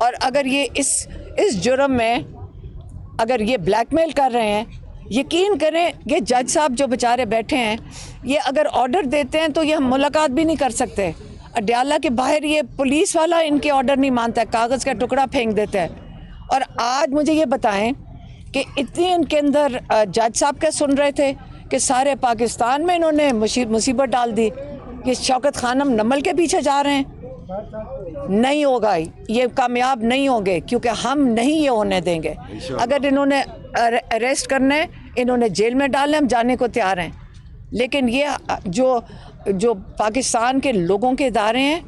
اور اگر یہ اس جرم میں اگر یہ بلیک میل کر رہے ہیں، یقین کریں یہ جج صاحب جو بیچارے بیٹھے ہیں، یہ اگر آرڈر دیتے ہیں تو یہ ہم ملاقات بھی نہیں کر سکتے. اڈیالہ کے باہر یہ پولیس والا ان کے آرڈر نہیں مانتا ہے، کاغذ کا ٹکڑا پھینک دیتا ہے. اور آج مجھے یہ بتائیں کہ اتنی ان کے اندر جج صاحب کیا سن رہے تھے کہ سارے پاکستان میں انہوں نے مصیبت ڈال دی. یہ شوکت خانم نمل کے پیچھے جا رہے ہیں. نہیں ہوگا، یہ کامیاب نہیں ہوں گے، کیونکہ ہم نہیں یہ ہونے دیں گے. اگر انہوں نے اریسٹ کرنا ہے، انہوں نے جیل میں ڈالنا ہے، ہم جانے کو تیار ہیں. لیکن یہ جو پاکستان کے لوگوں کے ادارے ہیں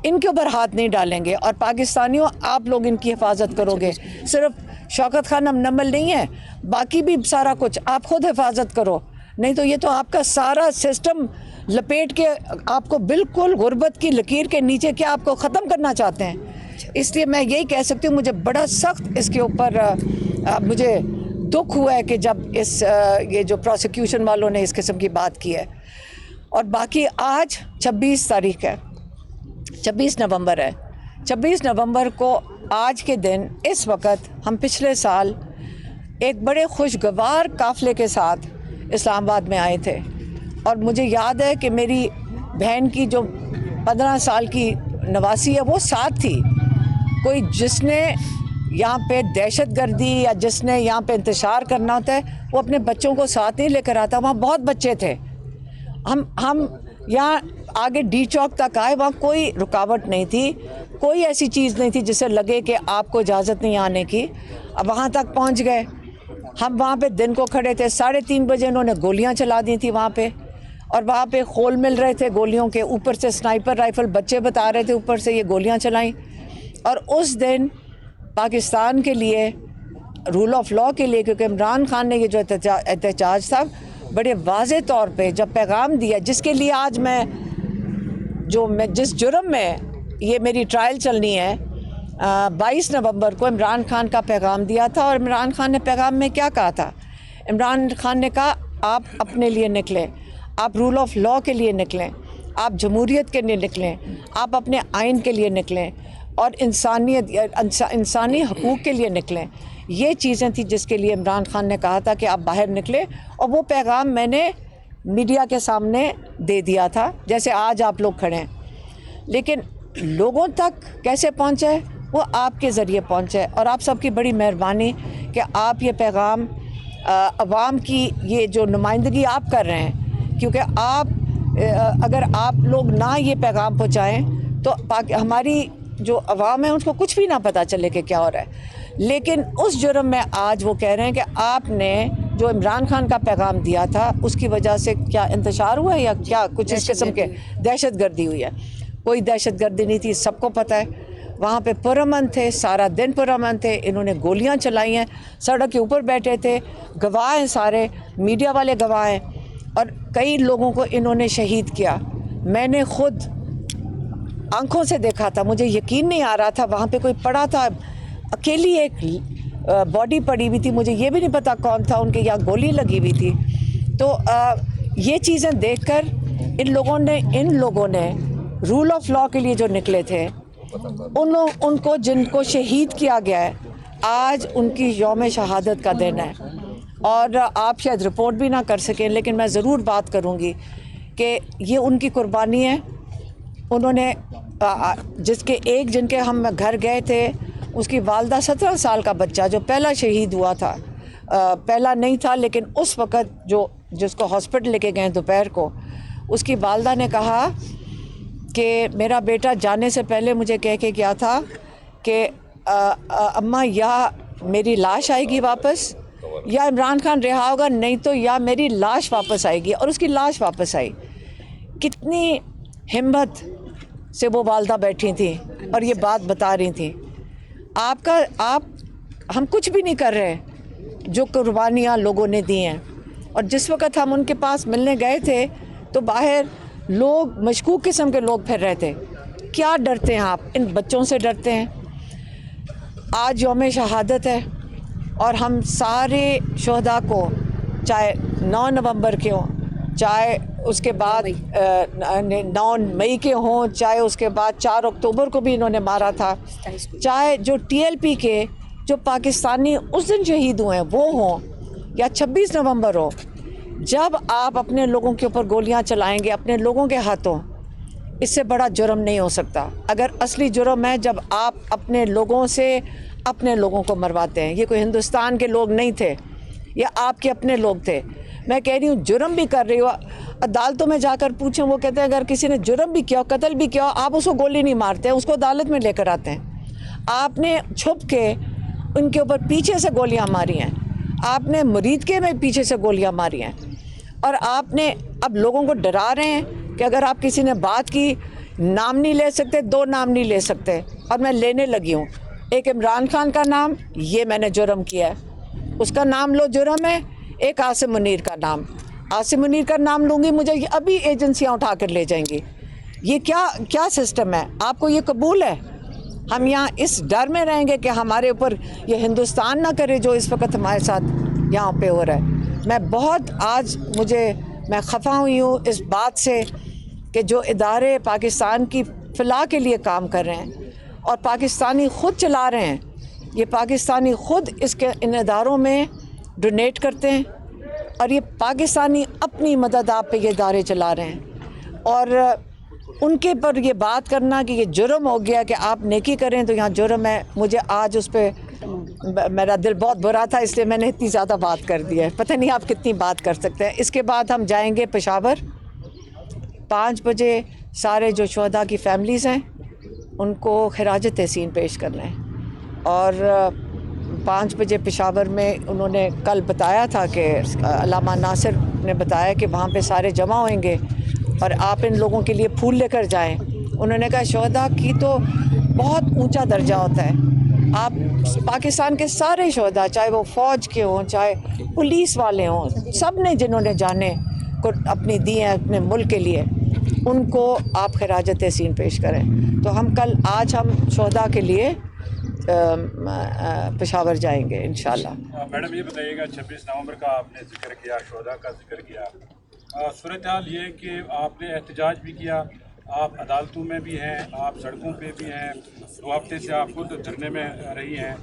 ان کے اوپر ہاتھ نہیں ڈالیں گے. اور پاکستانیوں آپ لوگ ان کی حفاظت کرو گے. صرف شوکت خانم نمل نہیں ہے، باقی بھی سارا کچھ آپ خود حفاظت کرو. نہیں تو یہ تو آپ کا سارا سسٹم لپیٹ کے آپ کو بالکل غربت کی لکیر کے نیچے کیا آپ کو ختم کرنا چاہتے ہیں. اس لیے میں یہی کہہ سکتی ہوں، مجھے بڑا سخت اس کے اوپر مجھے دکھ ہوا ہے کہ جب یہ جو پروسیکیوشن والوں نے اس قسم کی بات کی ہے. اور باقی آج 26 تاریخ ہے، 26 نومبر ہے. 26 نومبر کو آج کے دن اس وقت ہم پچھلے سال ایک بڑے خوشگوار قافلے کے ساتھ اسلام آباد میں آئے تھے. اور مجھے یاد ہے کہ میری بہن کی جو 15 سال کی نواسی ہے وہ ساتھ تھی. کوئی جس نے یہاں پہ دہشت گردی یا جس نے یہاں پہ انتشار کرنا ہوتا ہے وہ اپنے بچوں کو ساتھ نہیں لے کر آتا. وہاں بہت بچے تھے. ہم یہاں آگے ڈی چوک تک آئے، وہاں کوئی رکاوٹ نہیں تھی، کوئی ایسی چیز نہیں تھی جسے لگے کہ آپ کو اجازت نہیں آنے کی. اب وہاں تک پہنچ گئے. ہم وہاں پہ دن کو کھڑے تھے، 3:30 بجے انہوں نے گولیاں چلا دی تھی وہاں پہ. اور وہاں پہ خول مل رہے تھے گولیوں کے، اوپر سے سنائپر رائفل بچے بتا رہے تھے اوپر سے یہ گولیاں چلائیں. اور اس دن پاکستان کے لیے، رول آف لاء کے لیے، کیونکہ عمران خان نے یہ جو احتجاج تھا بڑے واضح طور پہ جب پیغام دیا، جس کے لیے آج میں جس جرم میں یہ میری ٹرائل چلنی ہے، 22 نومبر کو عمران خان کا پیغام دیا تھا. اور عمران خان نے پیغام میں کیا کہا تھا؟ عمران خان نے کہا آپ اپنے لیے نکلیں، آپ رول آف لاء کے لیے نکلیں، آپ جمہوریت کے لیے نکلیں، آپ اپنے آئین کے لیے نکلیں، اور انسانی حقوق کے لیے نکلیں. یہ چیزیں تھیں جس کے لیے عمران خان نے کہا تھا کہ آپ باہر نکلیں. اور وہ پیغام میں نے میڈیا کے سامنے دے دیا تھا، جیسے آج آپ لوگ کھڑے ہیں. لیکن لوگوں تک کیسے پہنچے؟ وہ آپ کے ذریعے پہنچے. اور آپ سب کی بڑی مہربانی کہ آپ یہ پیغام عوام کی یہ جو نمائندگی آپ کر رہے ہیں، کیونکہ اگر آپ لوگ نہ یہ پیغام پہنچائیں تو ہماری جو عوام ہے ان کو کچھ بھی نہ پتہ چلے کہ کیا ہو رہا ہے. لیکن اس جرم میں آج وہ کہہ رہے ہیں کہ آپ نے جو عمران خان کا پیغام دیا تھا اس کی وجہ سے کیا انتشار ہوا ہے یا کیا کچھ اس قسم کے دہشت گردی ہوئی ہے. کوئی دہشت گردی نہیں تھی، سب کو پتہ ہے. وہاں پہ پرامن تھے، سارا دن پرامن تھے. انہوں نے گولیاں چلائی ہیں، سڑک کے اوپر بیٹھے تھے، گواہ ہیں، سارے میڈیا والے گواہ ہیں. اور کئی لوگوں کو انہوں نے شہید کیا. میں نے خود آنکھوں سے دیکھا تھا، مجھے یقین نہیں آ رہا تھا. وہاں پہ کوئی پڑا تھا، اکیلی ایک باڈی پڑی ہوئی تھی، مجھے یہ بھی نہیں پتا کون تھا، ان کے یہاں گولی لگی ہوئی تھی. تو یہ چیزیں دیکھ کر ان لوگوں نے رول آف لاء کے لیے جو نکلے تھے، ان کو جن کو شہید کیا گیا ہے، آج ان کی یوم شہادت کا دن ہے. اور آپ شاید رپورٹ بھی نہ کر سکیں، لیکن میں ضرور بات کروں گی کہ یہ ان کی قربانی ہے. انہوں نے جن کے ہم گھر گئے تھے، اس کی والدہ 17 سال کا بچہ جو پہلا شہید ہوا تھا، پہلا نہیں تھا لیکن اس وقت جس کو ہاسپٹل لے کے گئے دوپہر کو، اس کی والدہ نے کہا کہ میرا بیٹا جانے سے پہلے مجھے کہہ کے گیا تھا کہ اماں یا میری لاش آئے گی واپس یا عمران خان رہا ہوگا، نہیں تو یا میری لاش واپس آئے گی. اور اس کی لاش واپس آئی. کتنی ہمت سے وہ والدہ بیٹھی تھیں اور یہ بات بتا رہی تھیں. ہم کچھ بھی نہیں کر رہے جو قربانیاں لوگوں نے دی ہیں. اور جس وقت ہم ان کے پاس ملنے گئے تھے تو باہر لوگ مشکوک قسم کے لوگ پھر رہے تھے. کیا ڈرتے ہیں آپ؟ ان بچوں سے ڈرتے ہیں. آج یوم شہادت ہے اور ہم سارے شہداء کو، چاہے 9 نومبر کے ہوں چاہے اس کے بعد 9 مئی کے ہوں، چاہے اس کے بعد 4 اکتوبر کو بھی انہوں نے مارا تھا، چاہے جو TLP کے جو پاکستانی اس دن شہید ہوئے ہیں وہ ہوں، یا 26 نومبر ہو، جب آپ اپنے لوگوں کے اوپر گولیاں چلائیں گے اپنے لوگوں کے ہاتھوں، اس سے بڑا جرم نہیں ہو سکتا۔ اگر اصلی جرم ہے جب آپ اپنے لوگوں سے اپنے لوگوں کو مرواتے ہیں، یہ کوئی ہندوستان کے لوگ نہیں تھے، یہ آپ کے اپنے لوگ تھے۔ میں کہہ رہی ہوں جرم بھی کر رہی ہو، عدالتوں میں جا کر پوچھیں، وہ کہتے ہیں اگر کسی نے جرم بھی کیا، قتل بھی کیا، آپ اس کو گولی نہیں مارتے ہیں، اس کو عدالت میں لے کر آتے ہیں۔ آپ نے چھپ کے ان کے اوپر پیچھے سے گولیاں ماری ہیں، آپ نے مریدکے میں پیچھے سے گولیاں ماری ہیں، اور آپ نے اب لوگوں کو ڈرا رہے ہیں کہ اگر آپ کسی نے بات کی، نام نہیں لے سکتے، 2 نام نہیں لے سکتے، اور میں لینے لگی ہوں۔ ایک عمران خان کا نام، یہ میں نے جرم کیا ہے، اس کا نام لو جرم ہے۔ ایک عاصم منیر کا نام، عاصم منیر کا نام لوں گی، مجھے ابھی ایجنسیاں اٹھا کر لے جائیں گی۔ یہ کیا سسٹم ہے؟ آپ کو یہ قبول ہے؟ ہم یہاں اس ڈر میں رہیں گے کہ ہمارے اوپر یہ ہندوستان نہ کرے جو اس وقت ہمارے ساتھ یہاں پہ ہو رہا ہے۔ میں خفا ہوئی ہوں اس بات سے کہ جو ادارے پاکستان کی فلاح کے لیے کام کر رہے ہیں اور پاکستانی خود چلا رہے ہیں، یہ پاکستانی خود ان اداروں میں ڈونیٹ کرتے ہیں، اور یہ پاکستانی اپنی مدد آپ پہ یہ ادارے چلا رہے ہیں، اور ان کے پر یہ بات کرنا کہ یہ جرم ہو گیا کہ آپ نیکی کریں تو یہاں جرم ہے، مجھے آج اس پہ میرا دل بہت برا تھا، اس لیے میں نے اتنی زیادہ بات کر دی ہے۔ پتہ نہیں آپ کتنی بات کر سکتے ہیں۔ اس کے بعد ہم جائیں گے پشاور، 5 بجے سارے جو شہداء کی فیملیز ہیں ان کو خراج تحسین پیش کرنا ہے، اور 5 بجے پشاور میں انہوں نے کل بتایا تھا کہ علامہ ناصر نے بتایا کہ وہاں پہ سارے جمع ہوئیں گے اور آپ ان لوگوں کے لیے پھول لے کر جائیں۔ انہوں نے کہا شہداء کی تو بہت اونچا درجہ ہوتا ہے، آپ پاکستان کے سارے شہداء، چاہے وہ فوج کے ہوں، چاہے پولیس والے ہوں، سب نے جنہوں نے جانیں کو اپنی دی ہیں اپنے ملک کے لیے، ان کو آپ خراج تحسین پیش کریں۔ تو آج ہم شہداء کے لیے پشاور جائیں گے انشاءاللہ۔ میڈم یہ بتائیے گا 26 نومبر کا آپ نے ذکر کیا، شہداء کا ذکر کیا، صورتحال یہ کہ آپ نے احتجاج بھی کیا، آپ عدالتوں میں بھی ہیں، آپ سڑکوں پہ بھی ہیں، 2 ہفتے سے آپ خود دھرنے میں رہی ہیں،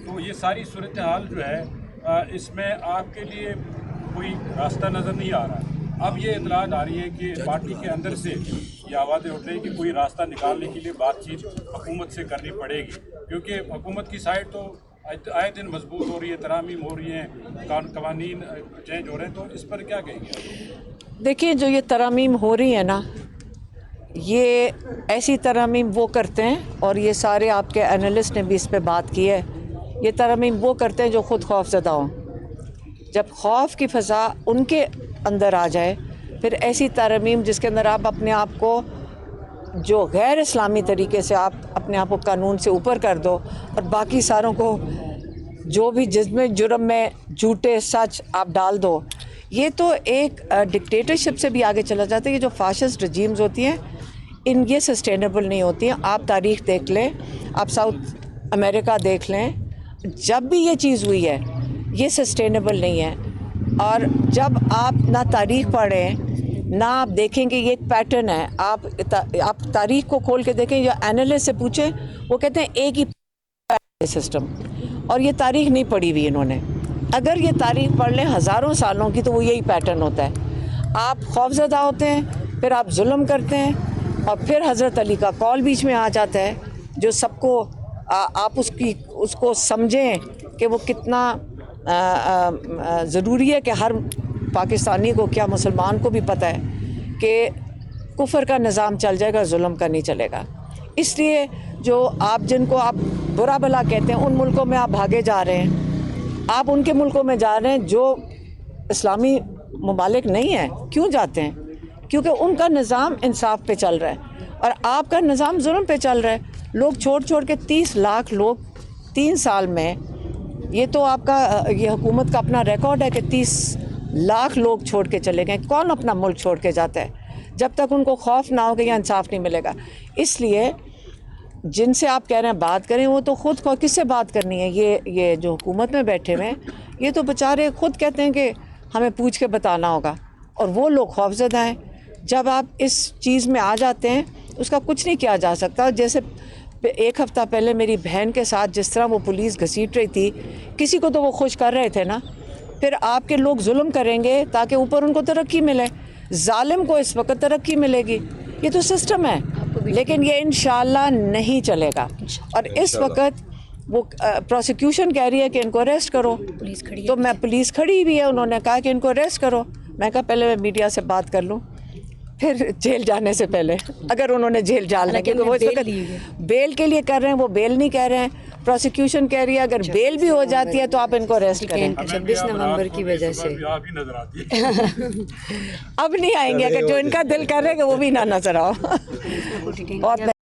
تو یہ ساری صورتحال جو ہے اس میں آپ کے لیے کوئی راستہ نظر نہیں آ رہا۔ اب یہ اطلاعات آ رہی ہیں کہ پارٹی کے اندر سے یہ آوازیں اٹھ رہی ہیں کہ کوئی راستہ نکالنے کے لیے بات چیت حکومت سے کرنی پڑے گی، کیونکہ حکومت کی سائڈ تو آئے دن مضبوط ہو رہی ہے، ترامیم ہو رہی ہیں، قوانین چینج ہو رہے ہیں، تو اس پر کیا کہیں گے؟ دیکھیں جو یہ ترامیم ہو رہی ہیں نا، یہ ایسی ترامیم وہ کرتے ہیں، اور یہ سارے آپ کے انالسٹ نے بھی اس پہ بات کی ہے، یہ ترامیم وہ کرتے ہیں جو خود خوف زدہ ہوں۔ جب خوف کی فضا ان کے اندر آ جائے، پھر ایسی ترامیم جس کے اندر آپ اپنے آپ کو جو غیر اسلامی طریقے سے آپ اپنے آپ کو قانون سے اوپر کر دو، اور باقی ساروں کو جو بھی جس میں جرم میں جھوٹے سچ آپ ڈال دو، یہ تو ایک ڈکٹیٹرشپ سے بھی آگے چلا جاتا ہے۔ یہ جو فاشسٹ رجیمز ہوتی ہیں یہ سسٹینیبل نہیں ہوتی ہیں۔ آپ تاریخ دیکھ لیں، آپ ساؤتھ امریکہ دیکھ لیں، جب بھی یہ چیز ہوئی ہے یہ سسٹینیبل نہیں ہے۔ اور جب آپ نہ تاریخ پڑھیں نہ آپ دیکھیں کہ یہ ایک پیٹرن ہے، آپ تاریخ کو کھول کے دیکھیں یا اینالسٹ سے پوچھیں، وہ کہتے ہیں ایک ہی سسٹم، اور یہ تاریخ نہیں پڑھی ہوئی انہوں نے۔ اگر یہ تاریخ پڑھ لیں ہزاروں سالوں کی تو وہ یہی پیٹرن ہوتا ہے، آپ خوفزدہ ہوتے ہیں، پھر آپ ظلم کرتے ہیں، اور پھر حضرت علی کا قول بیچ میں آ جاتا ہے جو سب کو آپ اس کو سمجھیں کہ وہ کتنا ضروری ہے، کہ ہر پاکستانی کو کیا مسلمان کو بھی پتہ ہے کہ کفر کا نظام چل جائے گا، ظلم کا نہیں چلے گا۔ اس لیے جو آپ جن کو آپ برا بھلا کہتے ہیں ان ملکوں میں آپ بھاگے جا رہے ہیں، آپ ان کے ملکوں میں جا رہے ہیں جو اسلامی ممالک نہیں ہیں۔ کیوں جاتے ہیں؟ کیونکہ ان کا نظام انصاف پہ چل رہا ہے اور آپ کا نظام ظلم پہ چل رہا ہے۔ لوگ چھوڑ کے 30 لاکھ لوگ 3 سال میں، یہ تو آپ کا یہ حکومت کا اپنا ریکارڈ ہے کہ 30 لاکھ لوگ چھوڑ کے چلے گئے۔ کون اپنا ملک چھوڑ کے جاتا ہے جب تک ان کو خوف نہ ہو کہ یہ انصاف نہیں ملے گا؟ اس لیے جن سے آپ کہہ رہے ہیں بات کریں، وہ تو خود کس سے بات کرنی ہے؟ یہ جو حکومت میں بیٹھے ہوئے ہیں، یہ تو بیچارے خود کہتے ہیں کہ ہمیں پوچھ کے بتانا ہوگا۔ اور وہ لوگ خوفزدہ ہیں. جب آپ اس چیز میں آ جاتے ہیں اس کا کچھ نہیں کیا جا سکتا. جیسے ایک ہفتہ پہلے میری بہن کے ساتھ جس طرح وہ پولیس گھسیٹ رہی تھی, کسی کو تو وہ خوش کر رہے تھے نا. پھر آپ کے لوگ ظلم کریں گے تاکہ اوپر ان کو ترقی ملے. ظالم کو اس وقت ترقی ملے گی, یہ تو سسٹم ہے. لیکن یہ انشاءاللہ نہیں چلے گا. اور اس وقت وہ پروسیکیوشن کہہ رہی ہے کہ ان کو اریسٹ کرو, تو میں پولیس کھڑی ہوئی ہے, انہوں نے کہا کہ ان کو اریسٹ کرو. میں کہا پہلے میں میڈیا سے بات کر لوں, پھر جیل جانے سے پہلے اگر انہوں نے جیل ڈالنا, کیونکہ وہ اس وقت بیل کے لیے کر رہے ہیں, وہ بیل نہیں کہہ رہے ہیں. پروسیکیوشن کہہ رہی ہے اگر بیل بھی ہو جاتی ہے تو آپ ان کو اریسٹ کریں. 26 نومبر کی وجہ سے آپ ہی نظر آتی ہے. اب نہیں آئیں گے, اگر جو ان کا دل کر رہے کہ وہ بھی نہ نظر آؤ. بہت